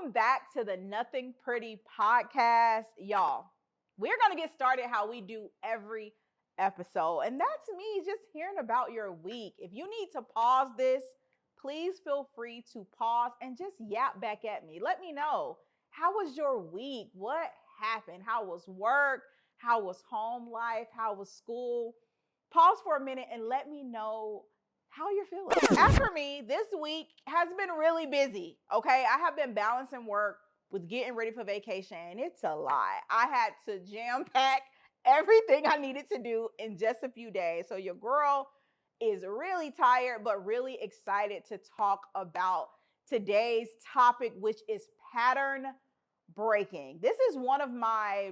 Welcome back to the Nothing Pretty podcast. Y'all, we're going to get started how we do every episode. And that's me just hearing about your week. If you need to pause this, please feel free to pause and just yap back at me. Let me know, how was your week? What happened? How was work? How was home life? How was school? Pause for a minute and let me know how you're feeling. As for me, this week has been really busy, okay? I have been balancing work with getting ready for vacation, and it's a lot. I had to jam pack everything I needed to do in just a few days. So your girl is really tired, but really excited to talk about today's topic, which is pattern breaking. This is one of my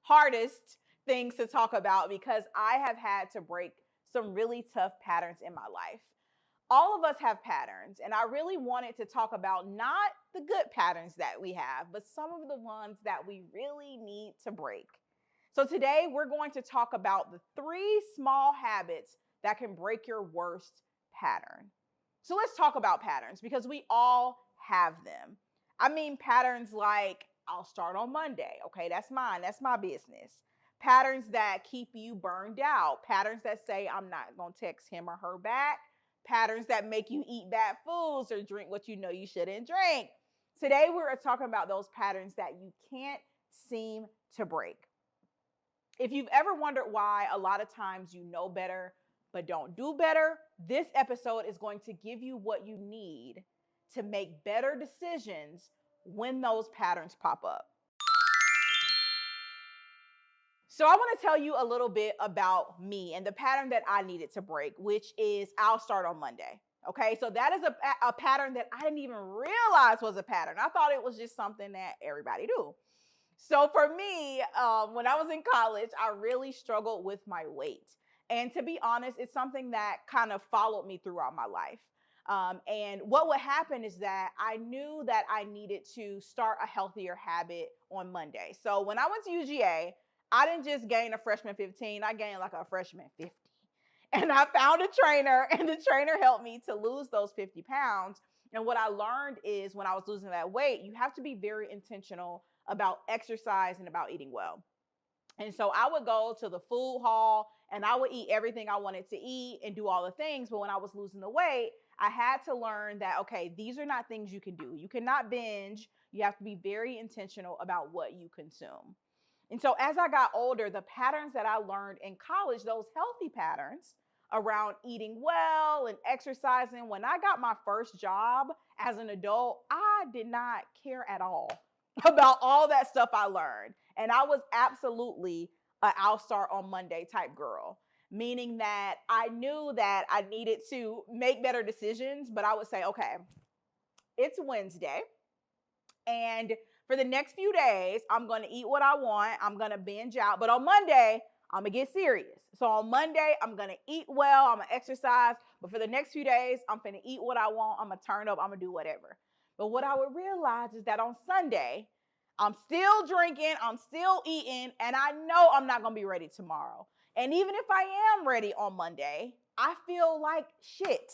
hardest things to talk about because I have had to break some really tough patterns in my life. All of us have patterns, and I really wanted to talk about not the good patterns that we have, but some of the ones that we really need to break. So today we're going to talk about the 3 small habits that can break your worst pattern. So let's talk about patterns because we all have them. I mean, patterns like, I'll start on Monday. Okay, that's mine. That's my business. Patterns that keep you burned out. Patterns that say, I'm not going to text him or her back. Patterns that make you eat bad foods or drink what you know you shouldn't drink. Today, we're talking about those patterns that you can't seem to break. If you've ever wondered why a lot of times you know better but don't do better, this episode is going to give you what you need to make better decisions when those patterns pop up. So I want to tell you a little bit about me and the pattern that I needed to break, which is I'll start on Monday. Okay, so that is a pattern that I didn't even realize was a pattern. I thought it was just something that everybody do. So for me, when I was in college, I really struggled with my weight. And to be honest, it's something that kind of followed me throughout my life. And what would happen is that I knew that I needed to start a healthier habit on Monday. So when I went to UGA, I didn't just gain a freshman 15, I gained like a freshman 50. And I found a trainer, and the trainer helped me to lose those 50 pounds. And what I learned is when I was losing that weight, you have to be very intentional about exercise and about eating well. And so I would go to the food hall and I would eat everything I wanted to eat and do all the things. But when I was losing the weight, I had to learn that, okay, these are not things you can do. You cannot binge. You have to be very intentional about what you consume. And so as I got older, the patterns that I learned in college, those healthy patterns around eating well and exercising, when I got my first job as an adult, I did not care at all about all that stuff I learned. And I was absolutely an I'll start on Monday type girl, meaning that I knew that I needed to make better decisions, but I would say, okay, it's Wednesday, and for the next few days, I'm going to eat what I want. I'm going to binge out. But on Monday, I'm going to get serious. So on Monday, I'm going to eat well. I'm going to exercise. But for the next few days, I'm going to eat what I want. I'm going to turn up. I'm going to do whatever. But what I would realize is that on Sunday, I'm still drinking. I'm still eating. And I know I'm not going to be ready tomorrow. And even if I am ready on Monday, I feel like shit.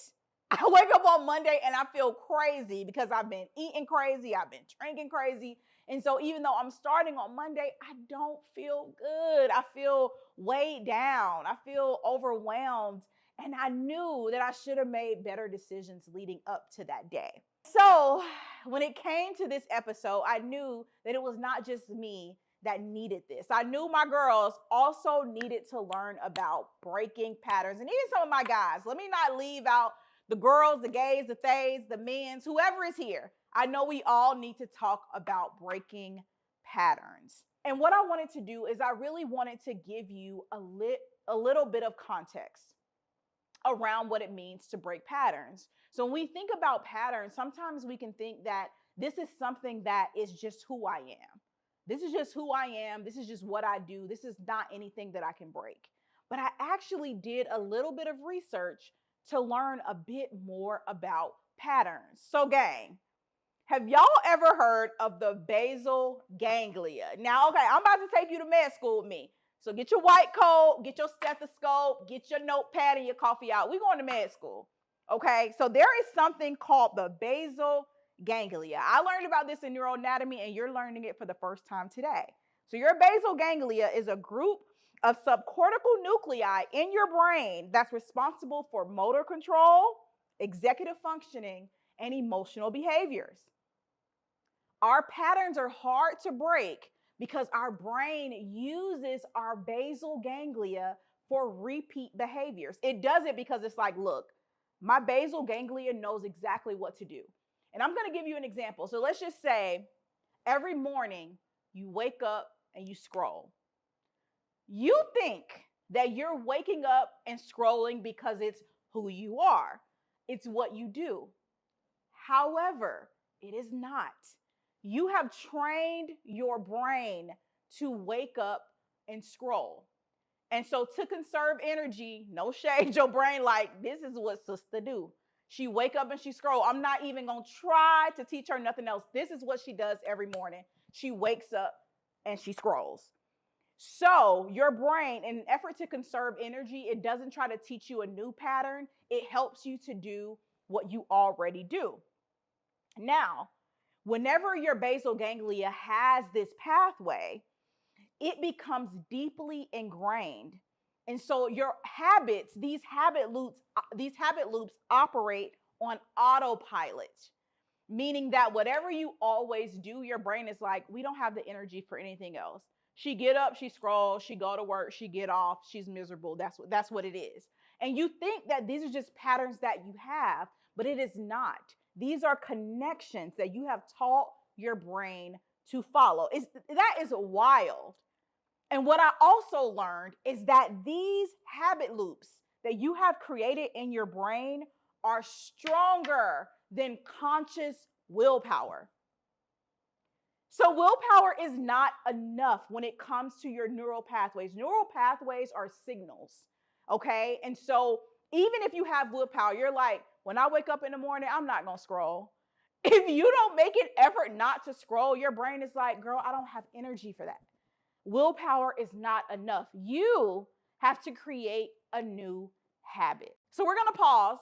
I wake up on Monday and I feel crazy because I've been eating crazy. I've been drinking crazy. And so even though I'm starting on Monday, I don't feel good. I feel weighed down. I feel overwhelmed. And I knew that I should have made better decisions leading up to that day. So when it came to this episode, I knew that it was not just me that needed this. I knew my girls also needed to learn about breaking patterns, and even some of my guys. Let me not leave out the girls, the gays, the theys, the men's, whoever is here. I know we all need to talk about breaking patterns. And what I wanted to do is I really wanted to give you a little bit of context around what it means to break patterns. So when we think about patterns, sometimes we can think that this is something that is just who I am. This is just who I am. This is just what I do. This is not anything that I can break. But I actually did a little bit of research to learn a bit more about patterns. So gang, have y'all ever heard of the basal ganglia? Now, okay, I'm about to take you to med school with me. So get your white coat, get your stethoscope, get your notepad and your coffee out. We're going to med school, okay? So there is something called the basal ganglia. I learned about this in neuroanatomy, and you're learning it for the first time today. So your basal ganglia is a group of subcortical nuclei in your brain that's responsible for motor control, executive functioning, and emotional behaviors. Our patterns are hard to break because our brain uses our basal ganglia for repeat behaviors. It does it because it's like, look, my basal ganglia knows exactly what to do. And I'm going to give you an example. So let's just say every morning you wake up and you scroll. You think that you're waking up and scrolling because it's who you are, it's what you do. However, it is not. You have trained your brain to wake up and scroll. And so to conserve energy, no shade, your brain like, this is what sister do. She wake up and she scroll. I'm not even going to try to teach her nothing else. This is what she does every morning. She wakes up and she scrolls. So your brain, in an effort to conserve energy, it doesn't try to teach you a new pattern. It helps you to do what you already do. Now, whenever your basal ganglia has this pathway, it becomes deeply ingrained. And so your habits, these habit loops operate on autopilot, meaning that whatever you always do, your brain is like, we don't have the energy for anything else. She get up, she scrolls, she go to work, she get off, she's miserable. That's what it is. And you think that these are just patterns that you have, but it is not. These are connections that you have taught your brain to follow. That is wild. And what I also learned is that these habit loops that you have created in your brain are stronger than conscious willpower. So willpower is not enough when it comes to your neural pathways. Neural pathways are signals, okay? And so even if you have willpower, you're like, when I wake up in the morning, I'm not going to scroll. If you don't make an effort not to scroll, your brain is like, girl, I don't have energy for that. Willpower is not enough. You have to create a new habit. So we're going to pause.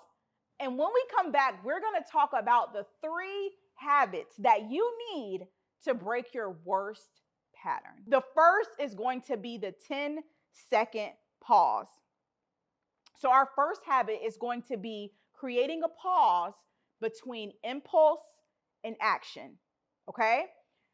And when we come back, we're going to talk about the 3 habits that you need to break your worst pattern. The first is going to be the 10-second pause. So our first habit is going to be creating a pause between impulse and action. Okay?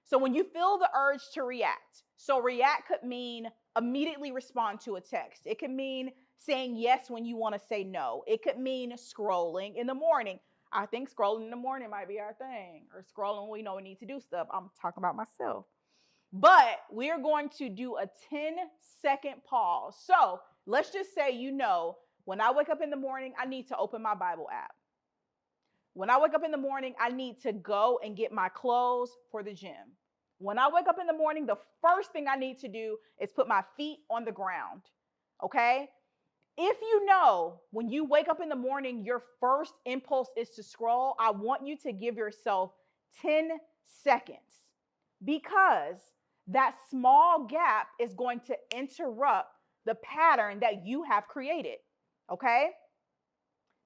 So when you feel the urge to react, so react could mean immediately respond to a text. It could mean saying yes when you want to say no. It could mean scrolling in the morning. I think scrolling in the morning might be our thing, or scrolling when we know we need to do stuff. I'm talking about myself. But we're going to do a 10-second pause. So let's just say, when I wake up in the morning, I need to open my Bible app. When I wake up in the morning, I need to go and get my clothes for the gym. When I wake up in the morning, the first thing I need to do is put my feet on the ground, okay? If you know when you wake up in the morning, your first impulse is to scroll, I want you to give yourself 10 seconds, because that small gap is going to interrupt the pattern that you have created, okay?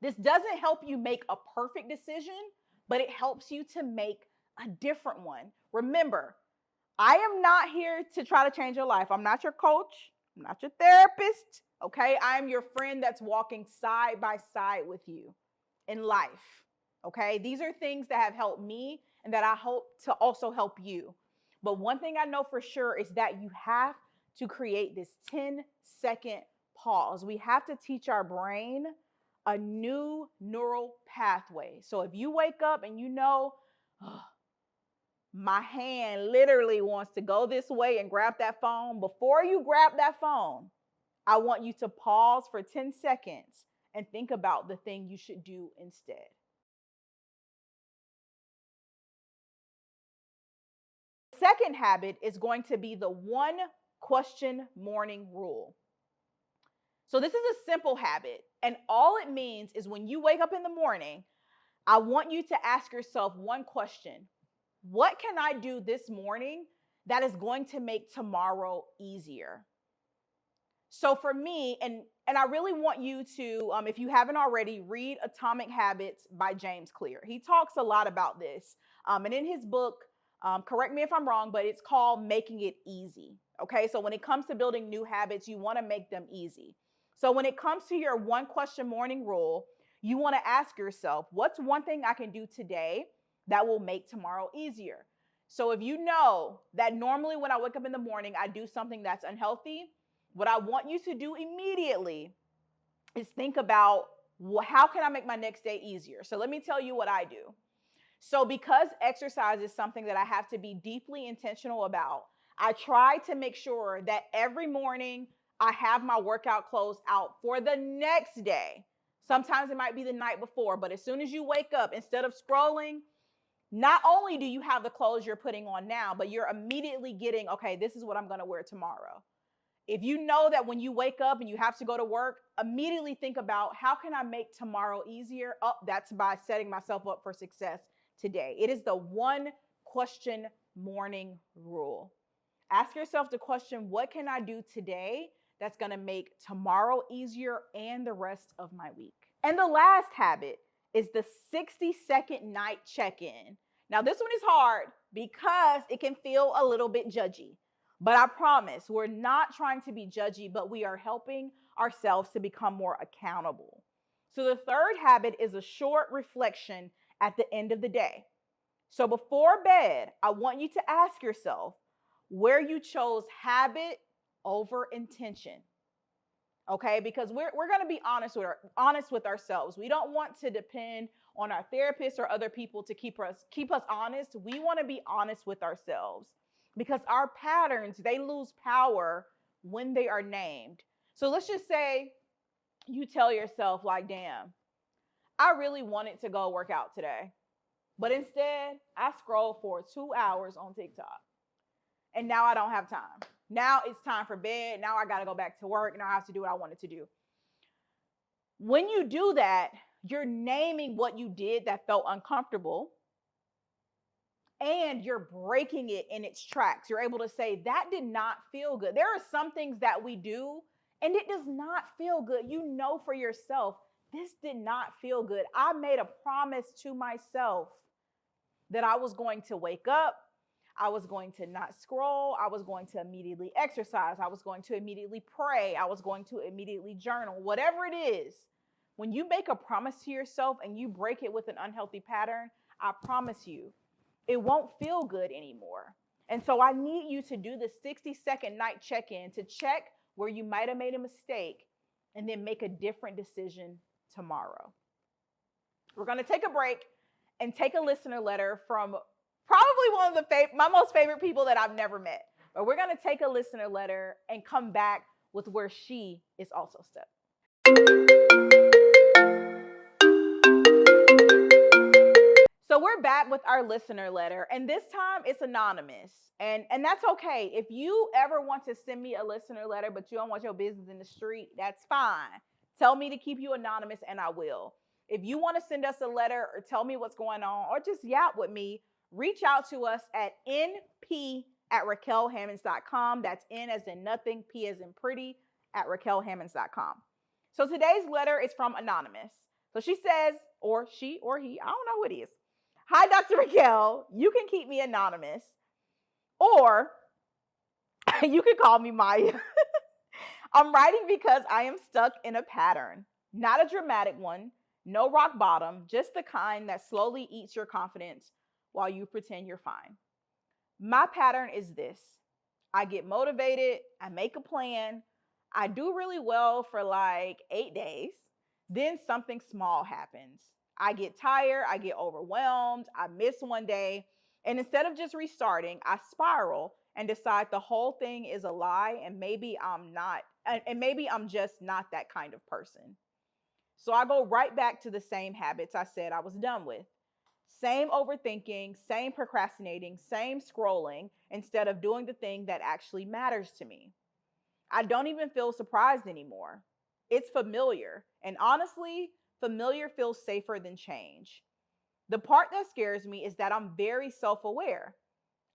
This doesn't help you make a perfect decision, but it helps you to make a different one. Remember, I am not here to try to change your life. I'm not your coach. I'm not your therapist. Okay? I am your friend that's walking side by side with you in life. Okay? These are things that have helped me and that I hope to also help you. But one thing I know for sure is that you have to create this 10-second pause. We have to teach our brain a new neural pathway. So if you wake up and my hand literally wants to go this way and grab that phone, before you grab that phone, I want you to pause for 10 seconds and think about the thing you should do instead. The second habit is going to be the 1-question morning rule. So this is a simple habit, and all it means is when you wake up in the morning, I want you to ask yourself one question. What can I do this morning that is going to make tomorrow easier? So for me, and I really want you to, if you haven't already, read Atomic Habits by James Clear. He talks a lot about this. And in his book, correct me if I'm wrong, but it's called Making It Easy. Okay, so when it comes to building new habits, you want to make them easy. So when it comes to your one question morning rule, you want to ask yourself, what's one thing I can do today that will make tomorrow easier? So if you know that normally when I wake up in the morning, I do something that's unhealthy, what I want you to do immediately is think about, how can I make my next day easier? So let me tell you what I do. So because exercise is something that I have to be deeply intentional about, I try to make sure that every morning I have my workout clothes out for the next day. Sometimes it might be the night before, but as soon as you wake up, instead of scrolling, not only do you have the clothes you're putting on now, but you're immediately getting, okay, this is what I'm going to wear tomorrow. If you know that when you wake up and you have to go to work, immediately think about, how can I make tomorrow easier? Oh, that's by setting myself up for success today. It is the one question morning rule. Ask yourself the question, what can I do today that's going to make tomorrow easier and the rest of my week? And the last habit is the 60-second night check-in. Now, this one is hard because it can feel a little bit judgy. But I promise we're not trying to be judgy, but we are helping ourselves to become more accountable. So the third habit is a short reflection at the end of the day. So before bed, I want you to ask yourself where you chose habit over intention. Okay, because we're going to be honest with ourselves. We don't want to depend on our therapist or other people to keep us honest. We want to be honest with ourselves because our patterns, they lose power when they are named. So let's just say you tell yourself like, damn, I really wanted to go work out today, but instead I scrolled for 2 hours on TikTok and now I don't have time. Now it's time for bed. Now I got to go back to work. Now I have to do what I wanted to do. When you do that, you're naming what you did that felt uncomfortable and you're breaking it in its tracks. You're able to say, that did not feel good. There are some things that we do and it does not feel good. You know for yourself, this did not feel good. I made a promise to myself that I was going to wake up, I was going to not scroll. I was going to immediately exercise. I was going to immediately pray. I was going to immediately journal. Whatever it is, when you make a promise to yourself and you break it with an unhealthy pattern, I promise you, it won't feel good anymore. And so I need you to do the 60-second night check-in to check where you might have made a mistake and then make a different decision tomorrow. We're going to take a break and take a listener letter from probably one of my most favorite people that I've never met. But we're going to take a listener letter and come back with where she is also stuck. So we're back with our listener letter, and this time it's anonymous. And that's okay. If you ever want to send me a listener letter, but you don't want your business in the street, that's fine. Tell me to keep you anonymous and I will. If you want to send us a letter or tell me what's going on or just yap with me, reach out to us at np@raquelhammonds.com. That's N as in nothing, P as in pretty, at raquelhammonds.com. So today's letter is from Anonymous. So she says, or she or he, I don't know who it is. Hi, Dr. Raquel. You can keep me anonymous, or you can call me Maya. I'm writing because I am stuck in a pattern, not a dramatic one, no rock bottom, just the kind that slowly eats your confidence while you pretend you're fine. My pattern is this. I get motivated, I make a plan, I do really well for like 8 days, then something small happens. I get tired, I get overwhelmed, I miss one day, and instead of just restarting, I spiral and decide the whole thing is a lie and maybe I'm just not that kind of person. So I go right back to the same habits I said I was done with. Same overthinking, same procrastinating, same scrolling instead of doing the thing that actually matters to me. I don't even feel surprised anymore. It's familiar. And honestly, familiar feels safer than change. The part that scares me is that I'm very self-aware.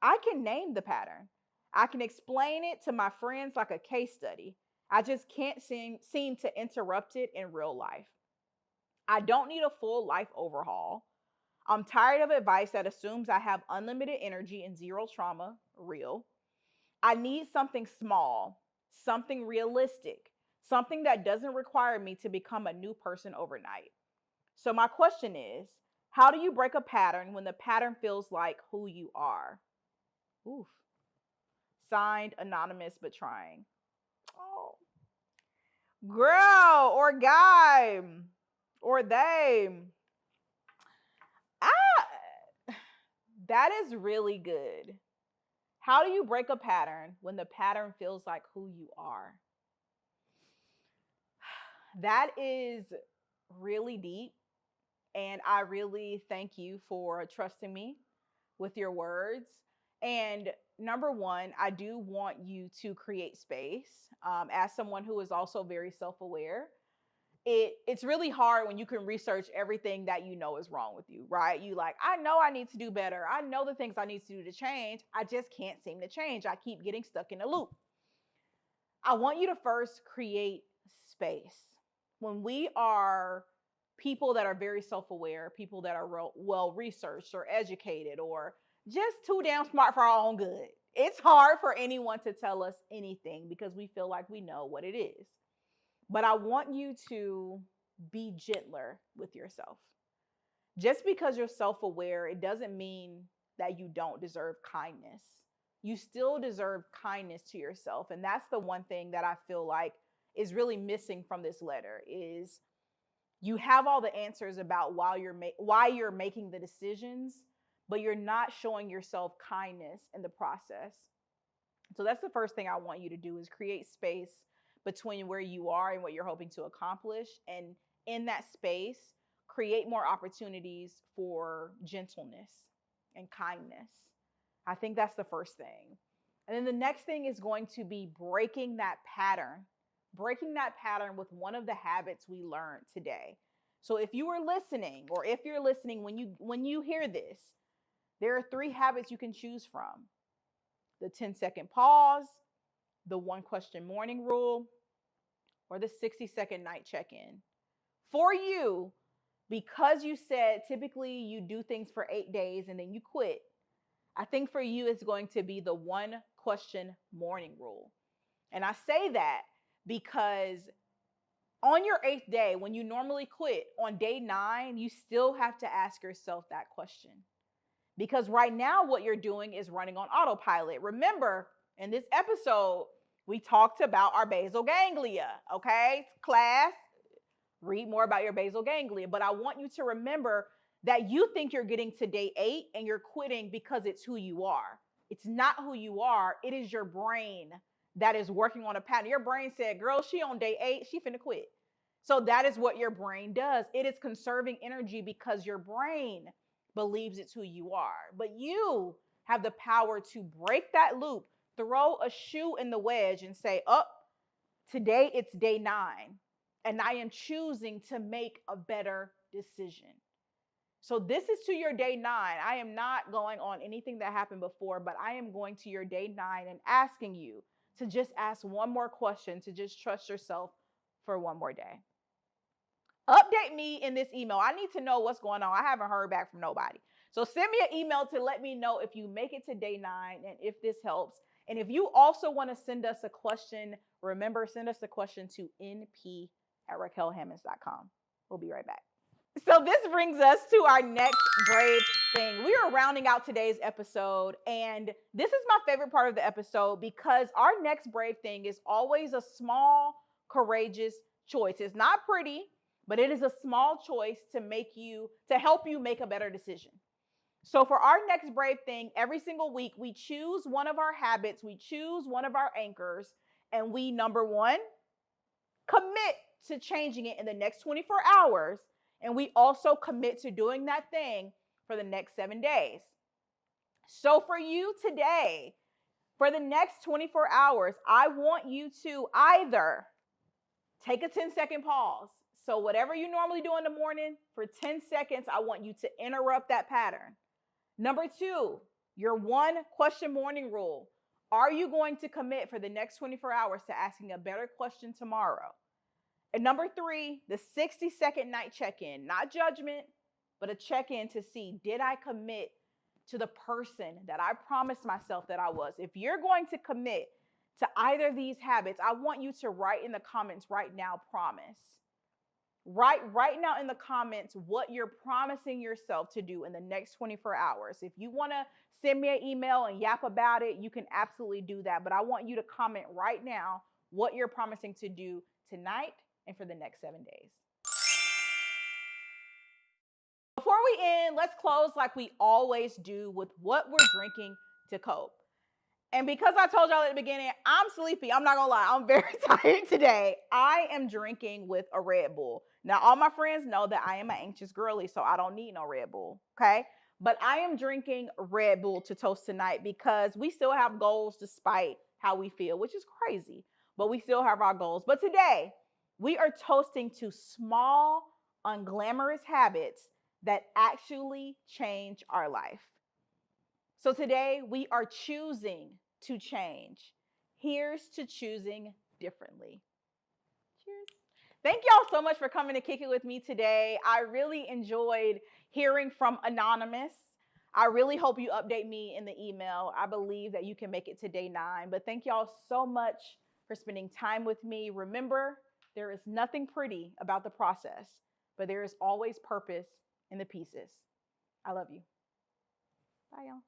I can name the pattern. I can explain it to my friends like a case study. I just can't seem to interrupt it in real life. I don't need a full life overhaul. I'm tired of advice that assumes I have unlimited energy and zero trauma. Real. I need something small, something realistic, something that doesn't require me to become a new person overnight. So, my question is, how do you break a pattern when the pattern feels like who you are? Oof. Signed, anonymous, but trying. Oh, girl or guy or they. Ah, that is really good. How do you break a pattern when the pattern feels like who you are? That is really deep. And I really thank you for trusting me with your words. And number one, I do want you to create space. As someone who is also very self-aware, it's really hard when you can research everything that you know is wrong with you, right? You like, I know I need to do better. I know the things I need to do to change. I just can't seem to change. I keep getting stuck in a loop. I want you to first create space. When we are people that are very self-aware, people that are well researched or educated or just too damn smart for our own good, it's hard for anyone to tell us anything because we feel like we know what it is. But I want you to be gentler with yourself. Just because you're self aware, it doesn't mean that you don't deserve kindness. You still deserve kindness to yourself. And that's the one thing that I feel like is really missing from this letter is you have all the answers about why you're making the decisions, but you're not showing yourself kindness in the process. So that's the first thing I want you to do is create space between where you are and what you're hoping to accomplish. And in that space, create more opportunities for gentleness and kindness. I think that's the first thing. And then the next thing is going to be breaking that pattern with one of the habits we learned today. So if you are listening, or if you're listening when you hear this, there are 3 habits you can choose from: the 10-second pause, the 1 question morning rule, or the 60-second night check-in. For you, because you said typically you do things for 8 days and then you quit, I think for you it's going to be the 1 question morning rule. And I say that because on your 8th day, when you normally quit, on day 9, you still have to ask yourself that question. Because right now, what you're doing is running on autopilot. Remember, in this episode, we talked about our basal ganglia, okay? Class, read more about your basal ganglia. But I want you to remember that you think you're getting to day 8 and you're quitting because it's who you are. It's not who you are. It is your brain that is working on a pattern. Your brain said, girl, she on day 8, she finna quit. So that is what your brain does. It is conserving energy because your brain believes it's who you are. But you have the power to break that loop, throw a shoe in the wedge and say, oh, today it's day 9. And I am choosing to make a better decision. So this is to your day 9. I am not going on anything that happened before, but I am going to your day 9 and asking you to just ask one more question, to just trust yourself for one more day. Update me in this email. I need to know what's going on. I haven't heard back from nobody. So send me an email to let me know if you make it to day 9 and if this helps. And if you also want to send us a question, remember, send us a question to np@raquelhammonds.com. We'll be right back. So this brings us to our next brave thing. We are rounding out today's episode, and this is my favorite part of the episode because our next brave thing is always a small, courageous choice. It's not pretty, but it is a small choice to help you make a better decision. So for our next brave thing, every single week, we choose one of our habits, we choose one of our anchors, and we, number 1, commit to changing it in the next 24 hours. And we also commit to doing that thing for the next 7 days. So for you today, for the next 24 hours, I want you to either take a 10-second pause. So whatever you normally do in the morning, for 10 seconds, I want you to interrupt that pattern. Number 2, your 1 question morning rule. Are you going to commit for the next 24 hours to asking a better question tomorrow? And number three, the 60-second night check-in, not judgment, but a check-in to see, did I commit to the person that I promised myself that I was? If you're going to commit to either of these habits, I want you to write in the comments right now, promise. Write right now in the comments what you're promising yourself to do in the next 24 hours. If you want to send me an email and yap about it, you can absolutely do that. But I want you to comment right now what you're promising to do tonight and for the next 7 days. Before we end, let's close like we always do with what we're drinking to cope. And because I told y'all at the beginning, I'm sleepy. I'm not gonna lie, I'm very tired today. I am drinking with a Red Bull. Now, all my friends know that I am an anxious girly, so I don't need no Red Bull, okay? But I am drinking Red Bull to toast tonight because we still have goals despite how we feel, which is crazy, but we still have our goals. But today, we are toasting to small, unglamorous habits that actually change our life. So today we are choosing to change. Here's to choosing differently. Cheers. Thank y'all so much for coming to kick it with me today. I really enjoyed hearing from Anonymous. I really hope you update me in the email. I believe that you can make it to day 9. But thank y'all so much for spending time with me. Remember, there is nothing pretty about the process, but there is always purpose in the pieces. I love you. Bye, y'all.